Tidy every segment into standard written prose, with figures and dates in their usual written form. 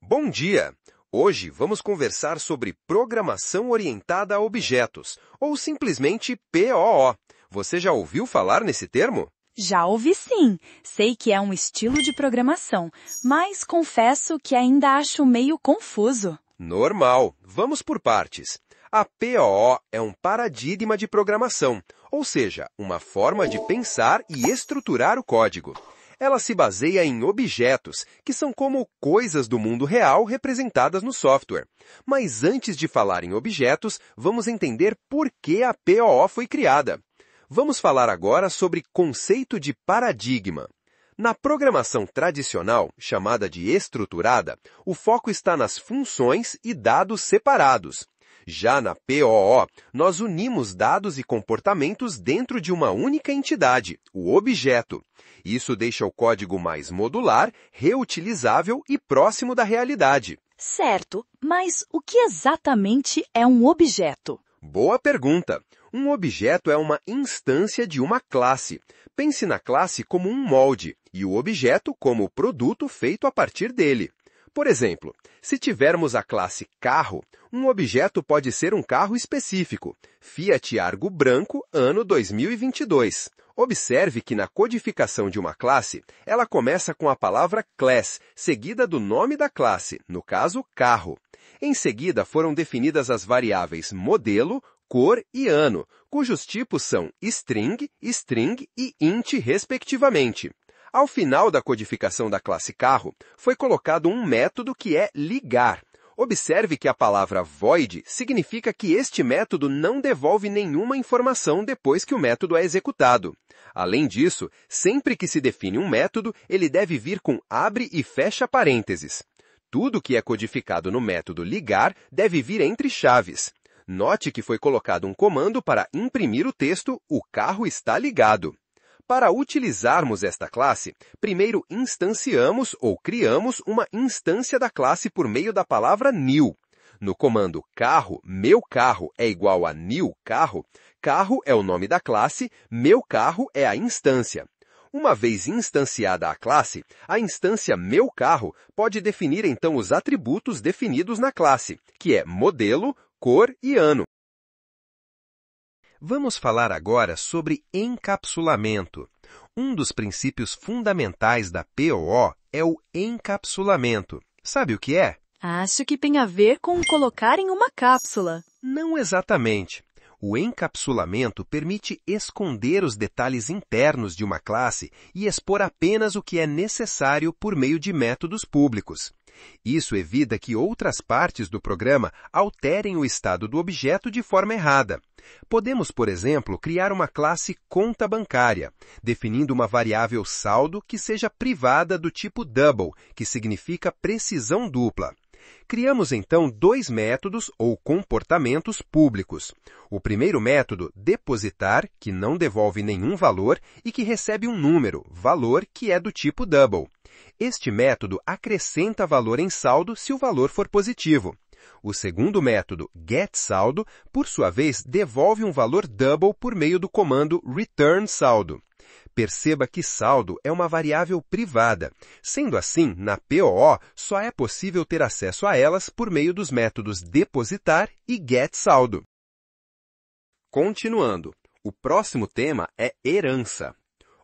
Bom dia! Hoje vamos conversar sobre programação orientada a objetos, ou simplesmente POO. Você já ouviu falar nesse termo? Já ouvi sim. Sei que é um estilo de programação, mas confesso que ainda acho meio confuso. Normal. Vamos por partes. A POO é um paradigma de programação, ou seja, uma forma de pensar e estruturar o código. Ela se baseia em objetos, que são como coisas do mundo real representadas no software. Mas antes de falar em objetos, vamos entender por que a POO foi criada. Vamos falar agora sobre conceito de paradigma. Na programação tradicional, chamada de estruturada, o foco está nas funções e dados separados. Já na POO, nós unimos dados e comportamentos dentro de uma única entidade, o objeto. Isso deixa o código mais modular, reutilizável e próximo da realidade. Certo, mas o que exatamente é um objeto? Boa pergunta! Um objeto é uma instância de uma classe. Pense na classe como um molde e o objeto como o produto feito a partir dele. Por exemplo, se tivermos a classe carro, um objeto pode ser um carro específico, Fiat Argo branco, ano 2022. Observe que na codificação de uma classe, ela começa com a palavra class, seguida do nome da classe, no caso, carro. Em seguida, foram definidas as variáveis modelo, cor e ano, cujos tipos são string, string e int, respectivamente. Ao final da codificação da classe carro, foi colocado um método que é ligar. Observe que a palavra void significa que este método não devolve nenhuma informação depois que o método é executado. Além disso, sempre que se define um método, ele deve vir com abre e fecha parênteses. Tudo que é codificado no método ligar deve vir entre chaves. Note que foi colocado um comando para imprimir o texto "O carro está ligado". Para utilizarmos esta classe, primeiro instanciamos ou criamos uma instância da classe por meio da palavra new. No comando carro, meu carro é igual a new carro, carro é o nome da classe, meu carro é a instância. Uma vez instanciada a classe, a instância meu carro pode definir então os atributos definidos na classe, que é modelo, cor e ano. Vamos falar agora sobre encapsulamento. Um dos princípios fundamentais da POO é o encapsulamento. Sabe o que é? Acho que tem a ver com colocar em uma cápsula. Não exatamente. O encapsulamento permite esconder os detalhes internos de uma classe e expor apenas o que é necessário por meio de métodos públicos. Isso evita que outras partes do programa alterem o estado do objeto de forma errada. Podemos, por exemplo, criar uma classe conta bancária, definindo uma variável saldo que seja privada do tipo double, que significa precisão dupla. Criamos, então, dois métodos ou comportamentos públicos. O primeiro método, depositar, que não devolve nenhum valor e que recebe um número, valor, que é do tipo double. Este método acrescenta valor em saldo se o valor for positivo. O segundo método, getSaldo, por sua vez, devolve um valor double por meio do comando returnSaldo. Perceba que saldo é uma variável privada. Sendo assim, na POO, só é possível ter acesso a elas por meio dos métodos depositar e getSaldo. Continuando, o próximo tema é herança.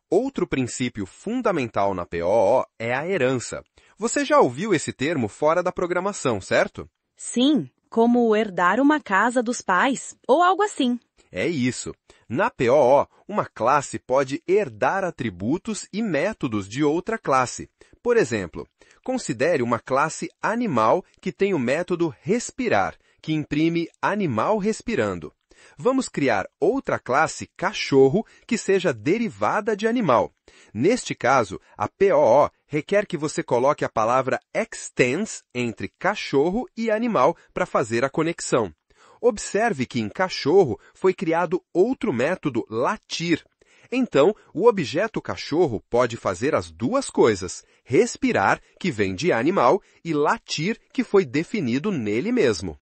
Outro princípio fundamental na POO é a herança. Você já ouviu esse termo fora da programação, certo? Sim, como herdar uma casa dos pais, ou algo assim. É isso. Na POO, uma classe pode herdar atributos e métodos de outra classe. Por exemplo, considere uma classe animal que tem o método respirar, que imprime animal respirando. Vamos criar outra classe cachorro que seja derivada de animal. Neste caso, a POO requer que você coloque a palavra extends entre cachorro e animal para fazer a conexão. Observe que em cachorro foi criado outro método latir. Então, o objeto cachorro pode fazer as duas coisas, respirar, que vem de animal, e latir, que foi definido nele mesmo.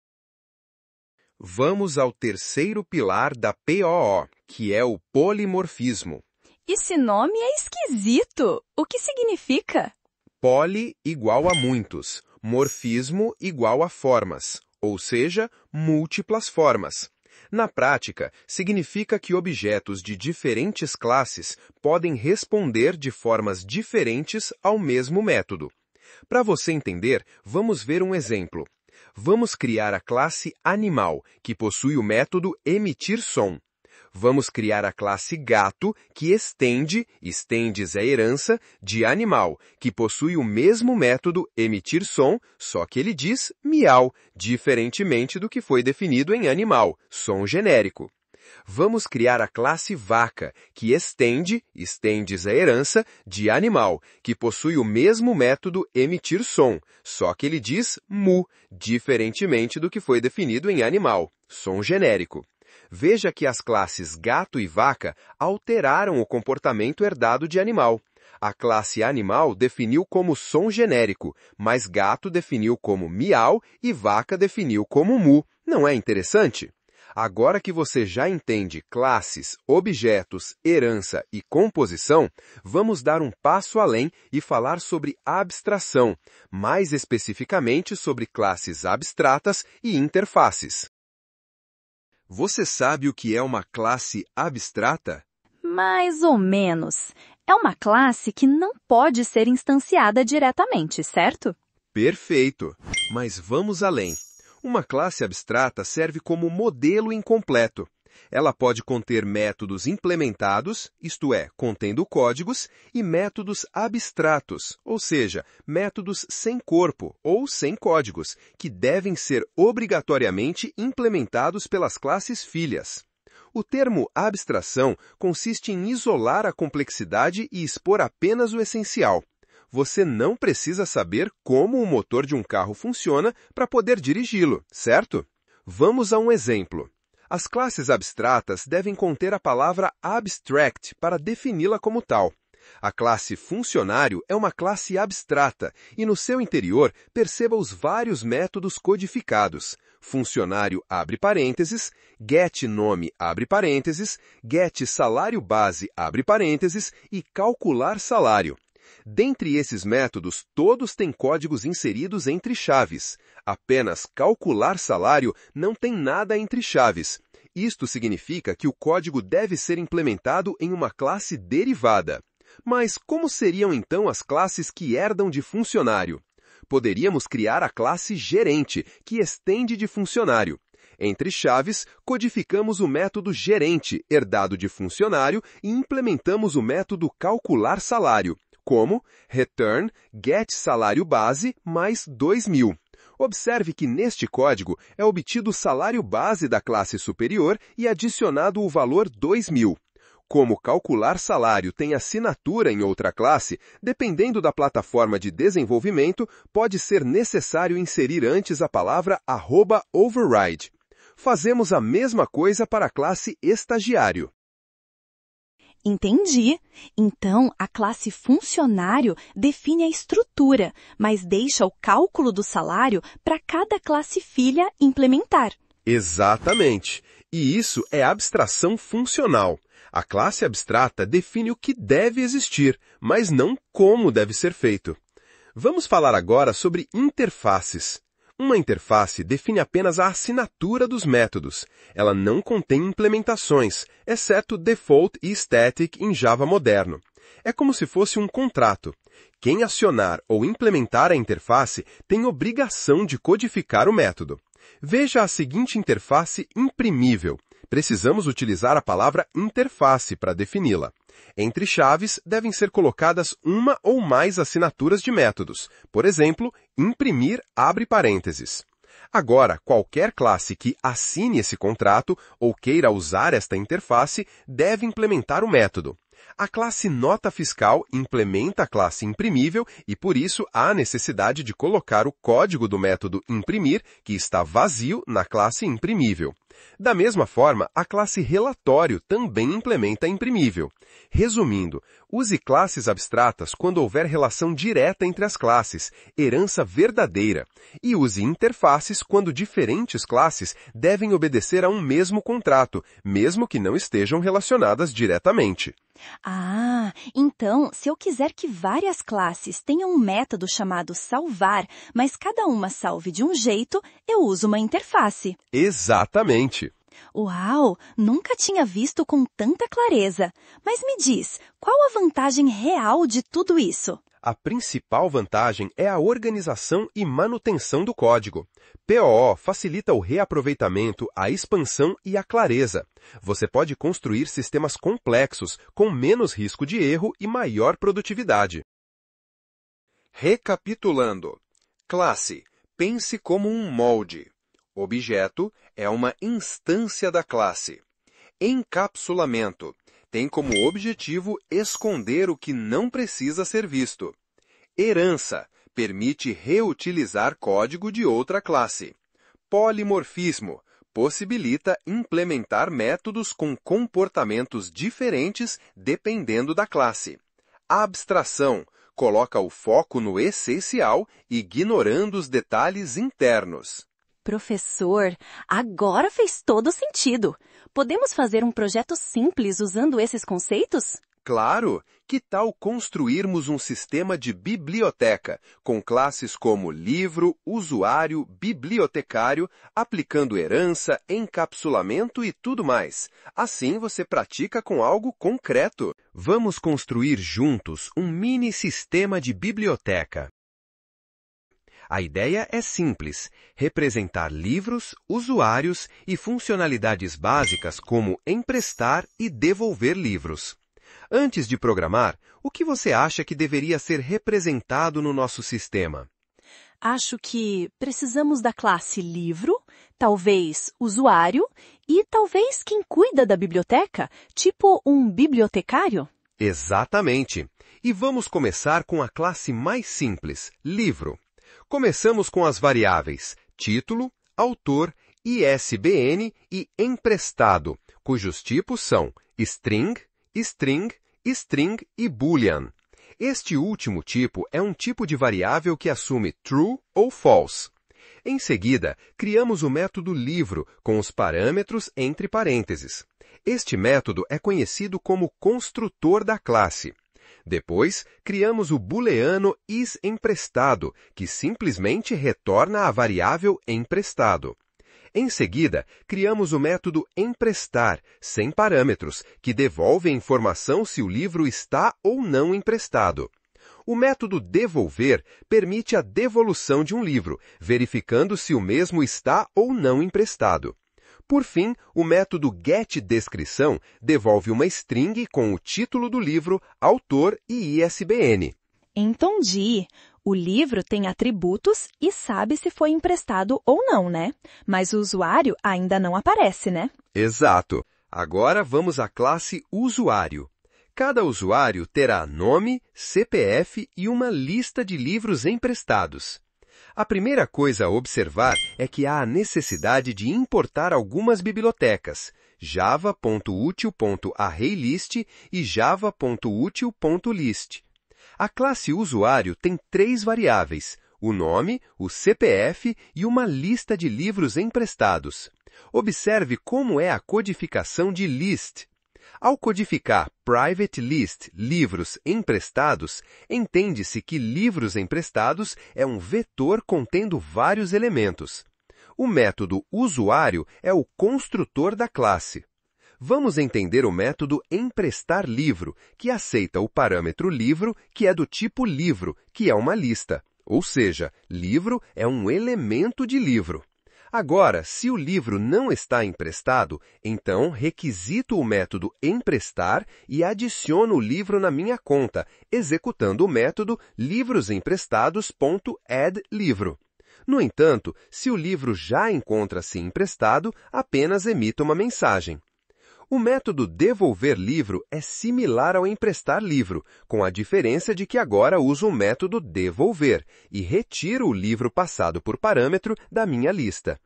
Vamos ao terceiro pilar da POO, que é o polimorfismo. Esse nome é esquisito. O que significa? Poly igual a muitos. Morfismo igual a formas, ou seja, múltiplas formas. Na prática, significa que objetos de diferentes classes podem responder de formas diferentes ao mesmo método. Para você entender, vamos ver um exemplo. Vamos criar a classe animal, que possui o método emitir som. Vamos criar a classe gato, que estendes é herança, de animal, que possui o mesmo método emitir som, só que ele diz miau, diferentemente do que foi definido em animal, som genérico. Vamos criar a classe vaca, que estendes é herança, de animal, que possui o mesmo método emitir som, só que ele diz mu, diferentemente do que foi definido em animal, som genérico. Veja que as classes gato e vaca alteraram o comportamento herdado de animal. A classe animal definiu como som genérico, mas gato definiu como miau e vaca definiu como mu. Não é interessante? Agora que você já entende classes, objetos, herança e composição, vamos dar um passo além e falar sobre abstração, mais especificamente sobre classes abstratas e interfaces. Você sabe o que é uma classe abstrata? Mais ou menos. É uma classe que não pode ser instanciada diretamente, certo? Perfeito! Mas vamos além. Uma classe abstrata serve como modelo incompleto. Ela pode conter métodos implementados, isto é, contendo códigos, e métodos abstratos, ou seja, métodos sem corpo ou sem códigos, que devem ser obrigatoriamente implementados pelas classes filhas. O termo abstração consiste em isolar a complexidade e expor apenas o essencial. Você não precisa saber como o motor de um carro funciona para poder dirigi-lo, certo? Vamos a um exemplo. As classes abstratas devem conter a palavra abstract para defini-la como tal. A classe funcionário é uma classe abstrata e no seu interior perceba os vários métodos codificados. Funcionário abre parênteses, getNome abre parênteses, getSalárioBase abre parênteses e calcular salário. Dentre esses métodos, todos têm códigos inseridos entre chaves. Apenas calcular salário não tem nada entre chaves. Isto significa que o código deve ser implementado em uma classe derivada. Mas como seriam então as classes que herdam de funcionário? Poderíamos criar a classe gerente, que estende de funcionário. Entre chaves, codificamos o método gerente, herdado de funcionário, e implementamos o método calcular salário, como return getSalárioBase mais 2.000. Observe que neste código é obtido o salário base da classe superior e adicionado o valor 2.000. Como calcular salário tem assinatura em outra classe, dependendo da plataforma de desenvolvimento, pode ser necessário inserir antes a palavra @override. Fazemos a mesma coisa para a classe estagiário. Entendi. Então, a classe funcionário define a estrutura, mas deixa o cálculo do salário para cada classe filha implementar. Exatamente. E isso é abstração funcional. A classe abstrata define o que deve existir, mas não como deve ser feito. Vamos falar agora sobre interfaces. Uma interface define apenas a assinatura dos métodos. Ela não contém implementações, exceto default e static em Java moderno. É como se fosse um contrato. Quem acionar ou implementar a interface tem obrigação de codificar o método. Veja a seguinte interface imprimível. Precisamos utilizar a palavra interface para defini-la. Entre chaves, devem ser colocadas uma ou mais assinaturas de métodos. Por exemplo, imprimir abre parênteses. Agora, qualquer classe que assine esse contrato ou queira usar esta interface deve implementar o método. A classe nota fiscal implementa a classe imprimível e, por isso, há necessidade de colocar o código do método imprimir, que está vazio, na classe imprimível. Da mesma forma, a classe relatório também implementa imprimível. Resumindo, use classes abstratas quando houver relação direta entre as classes, herança verdadeira, e use interfaces quando diferentes classes devem obedecer a um mesmo contrato, mesmo que não estejam relacionadas diretamente. Ah, então Então, se eu quiser que várias classes tenham um método chamado salvar, mas cada uma salve de um jeito, eu uso uma interface. Exatamente! Uau! Nunca tinha visto com tanta clareza. Mas me diz, qual a vantagem real de tudo isso? A principal vantagem é a organização e manutenção do código. POO facilita o reaproveitamento, a expansão e a clareza. Você pode construir sistemas complexos, com menos risco de erro e maior produtividade. Recapitulando. Classe. Pense como um molde. Objeto é uma instância da classe. Encapsulamento. Tem como objetivo esconder o que não precisa ser visto. Herança. Permite reutilizar código de outra classe. Polimorfismo. Possibilita implementar métodos com comportamentos diferentes dependendo da classe. Abstração. Coloca o foco no essencial, ignorando os detalhes internos. Professor, agora fez todo sentido. Podemos fazer um projeto simples usando esses conceitos? Claro! Que tal construirmos um sistema de biblioteca, com classes como livro, usuário, bibliotecário, aplicando herança, encapsulamento e tudo mais. Assim você pratica com algo concreto. Vamos construir juntos um mini sistema de biblioteca. A ideia é simples: representar livros, usuários e funcionalidades básicas como emprestar e devolver livros. Antes de programar, o que você acha que deveria ser representado no nosso sistema? Acho que precisamos da classe livro, talvez usuário e talvez quem cuida da biblioteca, tipo um bibliotecário. Exatamente! E vamos começar com a classe mais simples, livro. Começamos com as variáveis título, autor, ISBN e emprestado, cujos tipos são string, string, string e boolean. Este último tipo é um tipo de variável que assume true ou false. Em seguida, criamos o método livro com os parâmetros entre parênteses. Este método é conhecido como construtor da classe. Depois, criamos o booleano isEmprestado, que simplesmente retorna a variável emprestado. Em seguida, criamos o método emprestar, sem parâmetros, que devolve a informação se o livro está ou não emprestado. O método devolver permite a devolução de um livro, verificando se o mesmo está ou não emprestado. Por fim, o método getDescrição devolve uma string com o título do livro, autor e ISBN. Entendi. O livro tem atributos e sabe se foi emprestado ou não, né? Mas o usuário ainda não aparece, né? Exato. Agora vamos à classe usuário. Cada usuário terá nome, CPF e uma lista de livros emprestados. A primeira coisa a observar é que há a necessidade de importar algumas bibliotecas, java.util.arraylist e java.util.list. A classe usuário tem 3 variáveis, o nome, o CPF e uma lista de livros emprestados. Observe como é a codificação de list. Ao codificar private list livros emprestados, entende-se que livros emprestados é um vetor contendo vários elementos. O método usuário é o construtor da classe. Vamos entender o método emprestar livro, que aceita o parâmetro livro, que é do tipo livro, que é uma lista. Ou seja, livro é um elemento de livro. Agora, se o livro não está emprestado, então requisito o método emprestar e adiciono o livro na minha conta, executando o método livrosemprestados.addLivro. No entanto, se o livro já encontra-se emprestado, apenas emita uma mensagem. O método devolver livro é similar ao emprestar livro, com a diferença de que agora uso o método devolver e retiro o livro passado por parâmetro da minha lista.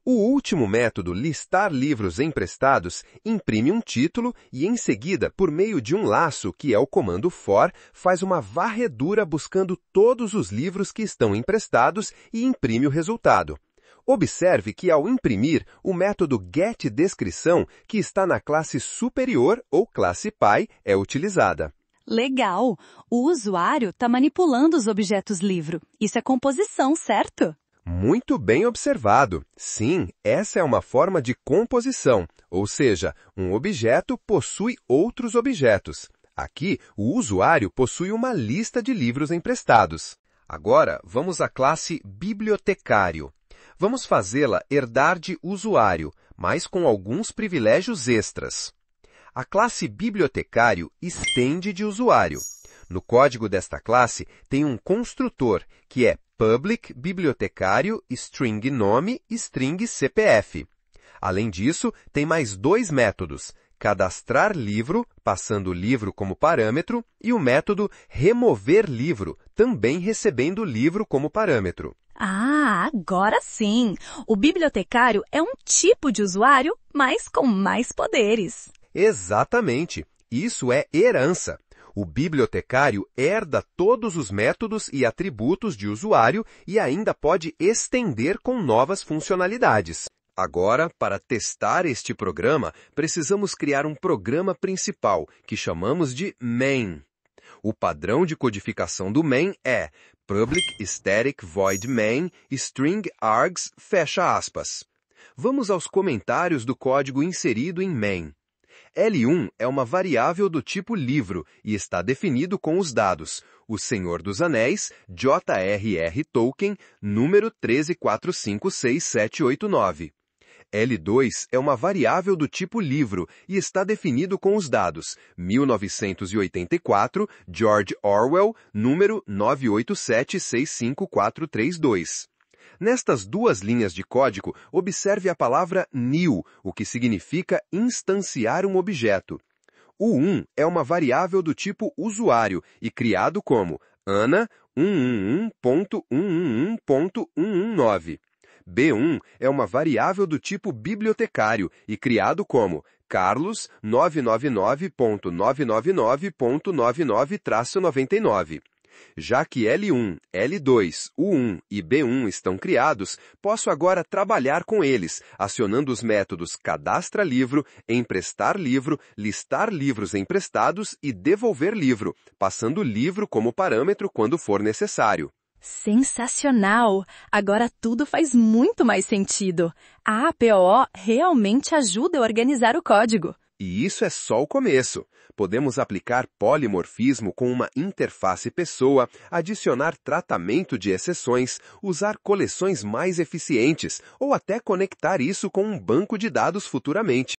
O último método, listar livros emprestados, imprime um título e, em seguida, por meio de um laço, que é o comando for, faz uma varredura buscando todos os livros que estão emprestados e imprime o resultado. Observe que, ao imprimir, o método getDescrição, que está na classe superior ou classe pai, é utilizada. Legal! O usuário está manipulando os objetos livro. Isso é composição, certo? Muito bem observado. Sim, essa é uma forma de composição, ou seja, um objeto possui outros objetos. Aqui, o usuário possui uma lista de livros emprestados. Agora, vamos à classe bibliotecário. Vamos fazê-la herdar de usuário, mas com alguns privilégios extras. A classe bibliotecário estende de usuário. No código desta classe tem um construtor, que é public bibliotecário string nome string CPF. Além disso, tem mais dois métodos, cadastrar livro, passando o livro como parâmetro, e o método remover livro, também recebendo o livro como parâmetro. Ah, agora sim! O bibliotecário é um tipo de usuário, mas com mais poderes. Exatamente! Isso é herança. O bibliotecário herda todos os métodos e atributos de usuário e ainda pode estender com novas funcionalidades. Agora, para testar este programa, precisamos criar um programa principal, que chamamos de main. O padrão de codificação do main é public static void main string args fecha aspas. Vamos aos comentários do código inserido em main. L1 é uma variável do tipo livro e está definido com os dados O Senhor dos Anéis, J.R.R. Tolkien, número 13456789. L2 é uma variável do tipo livro e está definido com os dados 1984, George Orwell, número 9876542. Nestas duas linhas de código, observe a palavra new, o que significa instanciar um objeto. O 1 é uma variável do tipo usuário e criado como Ana 111.111.119. B1 é uma variável do tipo bibliotecário e criado como Carlos 999.999.99-99. Já que L1, L2, U1 e B1 estão criados, posso agora trabalhar com eles, acionando os métodos cadastra livro, emprestar livro, listar livros emprestados e devolver livro, passando o livro como parâmetro quando for necessário. Sensacional! Agora tudo faz muito mais sentido. A APOO realmente ajuda a organizar o código. E isso é só o começo. Podemos aplicar polimorfismo com uma interface pessoa, adicionar tratamento de exceções, usar coleções mais eficientes ou até conectar isso com um banco de dados futuramente.